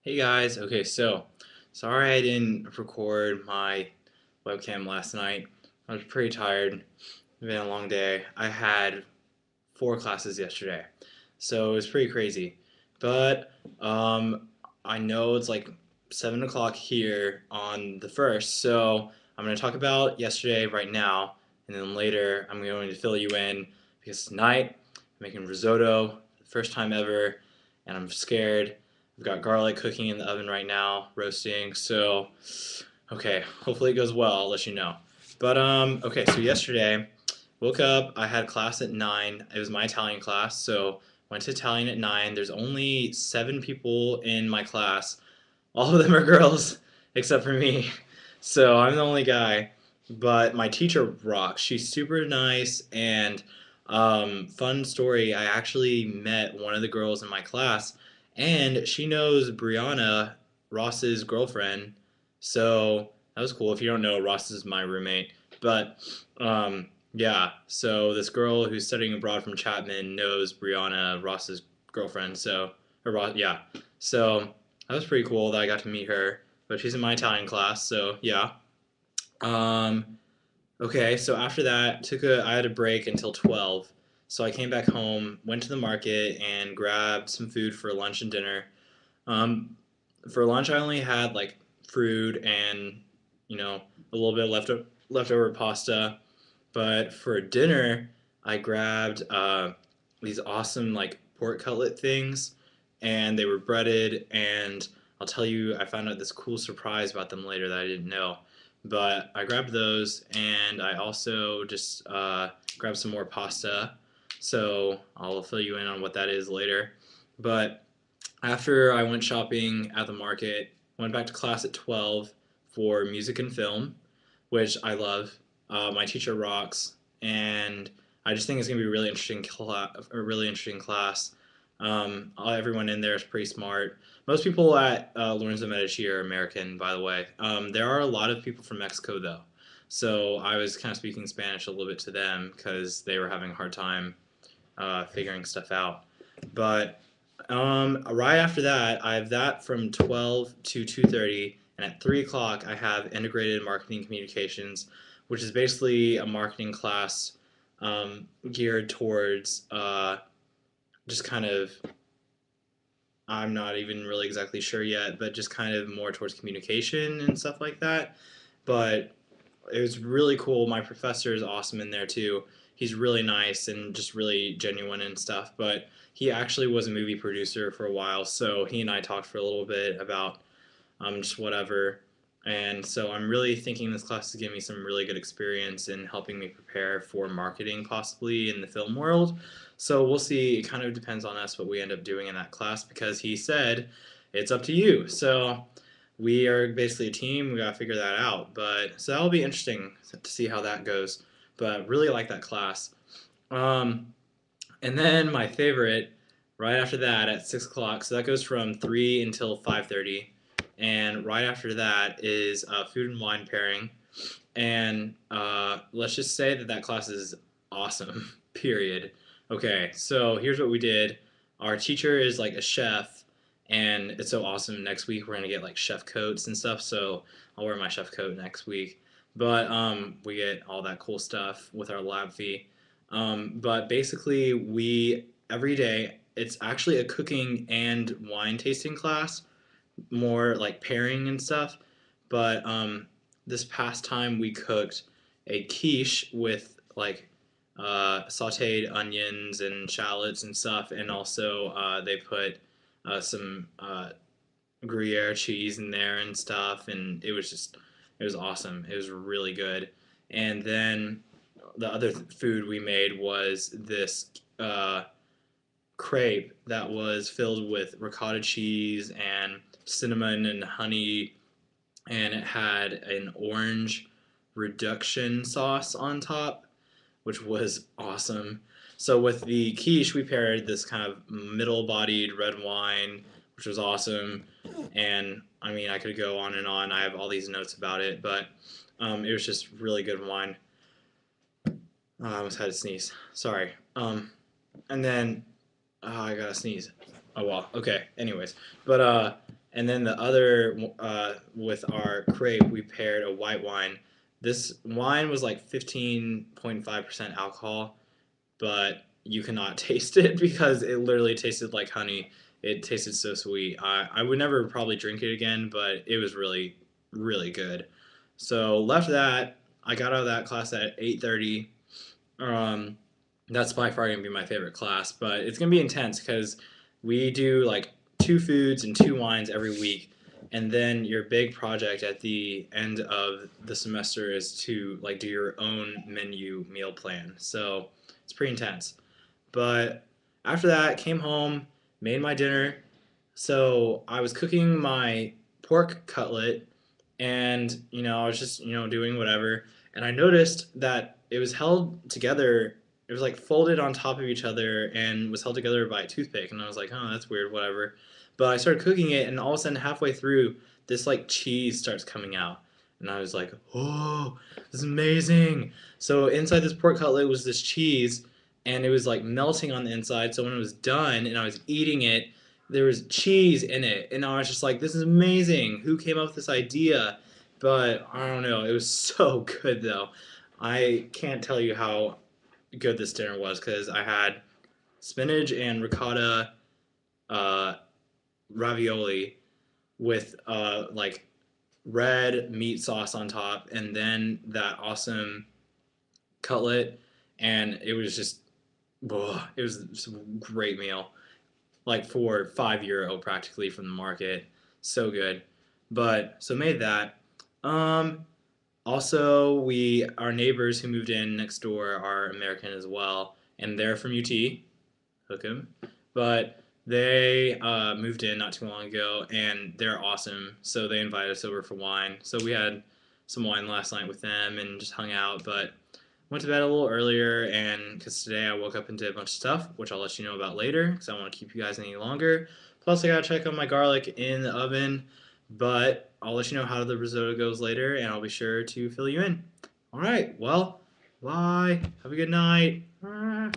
Hey guys, okay, so sorry I didn't record my webcam last night. I was pretty tired. It's been a long day. I had four classes yesterday, so it was pretty crazy. But um, I know it's like 7 o'clock here on the first, so I'm gonna talk about yesterday right now, and then later I'm going to fill you in because tonight I'm making risotto, first time ever, and I'm scared. We've got garlic cooking in the oven right now, roasting. So, okay, hopefully it goes well. I'll let you know. But okay, so yesterday woke up. I had class at 9. It was my Italian class, so went to Italian at 9. There's only 7 people in my class. All of them are girls except for me. So I'm the only guy. But my teacher rocks. She's super nice and fun story. I actually met one of the girls in my class, and she knows Brianna, Ross's girlfriend. So that was cool. If you don't know, Ross is my roommate. But yeah, so this girl who's studying abroad from Chapman knows Brianna, Ross's girlfriend. So, or Ross, yeah. So that was pretty cool that I got to meet her. But she's in my Italian class, so yeah. Um, okay, so after that, I had a break until 12. So I came back home, went to the market, and grabbed some food for lunch and dinner. Um, for lunch, I only had like fruit and a little bit of leftover pasta. But for dinner, I grabbed these awesome like pork cutlet things, and they were breaded. And I'll tell you, I found out this cool surprise about them later that I didn't know. But I grabbed those, and I also just grabbed some more pasta. So I'll fill you in on what that is later. But after I went shopping at the market, went back to class at 12 for music and film, which I love. My teacher rocks, and I just think it's gonna be a really interesting class. Everyone in there is pretty smart. Most people at Lorenzo Medici are American, by the way. There are a lot of people from Mexico, though. So I was kind of speaking Spanish a little bit to them because they were having a hard time figuring stuff out. But right after that, I have that from 12 to 2:30, and at 3 o'clock, I have integrated marketing communications, which is basically a marketing class geared towards just kind of, I'm not even really exactly sure yet, but just kind of more towards communication and stuff like that. But it was really cool. My professor is awesome in there too. He's really nice and just really genuine and stuff. But he actually was a movie producer for a while, so he and I talked for a little bit about just whatever. And so I'm really thinking this class is giving me some really good experience in helping me prepare for marketing possibly in the film world. So we'll see. It kind of depends on us what we end up doing in that class because he said it's up to you. So we are basically a team. We gotta figure that out. But so that'll be interesting to see how that goes. But really like that class. Um, and then my favorite, right after that at 6 o'clock. So that goes from 3 until 5:30, and right after that is food and wine pairing. And let's just say that that class is awesome. Period. Okay, so here's what we did. Our teacher is like a chef, and it's so awesome. Next week we're gonna get like chef coats and stuff. So I'll wear my chef coat next week. But we get all that cool stuff with our lab fee. But basically, we every day it's actually a cooking and wine tasting class, more like pairing and stuff. But this past time we cooked a quiche with like sautéed onions and shallots and stuff, and also they put some Gruyere cheese in there and stuff, and it was awesome. It was really good. And then the other food we made was this crepe that was filled with ricotta cheese and cinnamon and honey, and it had an orange reduction sauce on top, which was awesome. So with the quiche, we paired this kind of middle-bodied red wine, which was awesome. And I mean, I could go on and on. I have all these notes about it, but it was just really good wine. I almost had to sneeze. Sorry. And then I gotta sneeze. Oh well. Okay. Anyways, but And then the other, with our crepe, we paired a white wine. This wine was like 15.5% alcohol, but you cannot taste it because it literally tasted like honey. It tasted so sweet. I would never probably drink it again, but it was really, really good. So left that. I got out of that class at 8:30. Um, that's by far gonna be my favorite class, but it's gonna be intense because we do like two foods and two wines every week, and then your big project at the end of the semester is to like do your own menu meal plan. So it's pretty intense. But after that, came home, made my dinner. So I was cooking my pork cutlet, and I was just doing whatever, and I noticed that it was held together. It was like folded on top of each other and was held together by a toothpick, and I was like, oh, that's weird, whatever. But I started cooking it, and all of a sudden, halfway through, this like cheese starts coming out, and I was like, oh, this is amazing. So inside this pork cutlet was this cheese, and it was like melting on the inside. So when it was done and I was eating it, there was cheese in it, and I was just like, "This is amazing! Who came up with this idea?" But I don't know. It was so good though. I can't tell you how good this dinner was because I had spinach and ricotta uh, ravioli with like red meat sauce on top, and then that awesome cutlet, and it was just, it was just a great meal. Like for €5 practically from the market. So good. But so made that. Um, Also, we our neighbors who moved in next door are American as well, and they're from UT. Hook 'em. But they moved in not too long ago, and they're awesome. So they invited us over for wine. So we had some wine last night with them and just hung out. But went to bed a little earlier, and because today I woke up and did a bunch of stuff, which I'll let you know about later, because I don't want to keep you guys any longer. Plus, I gotta check on my garlic in the oven, but I'll let you know how the risotto goes later, and I'll be sure to fill you in. All right, well, bye. Have a good night.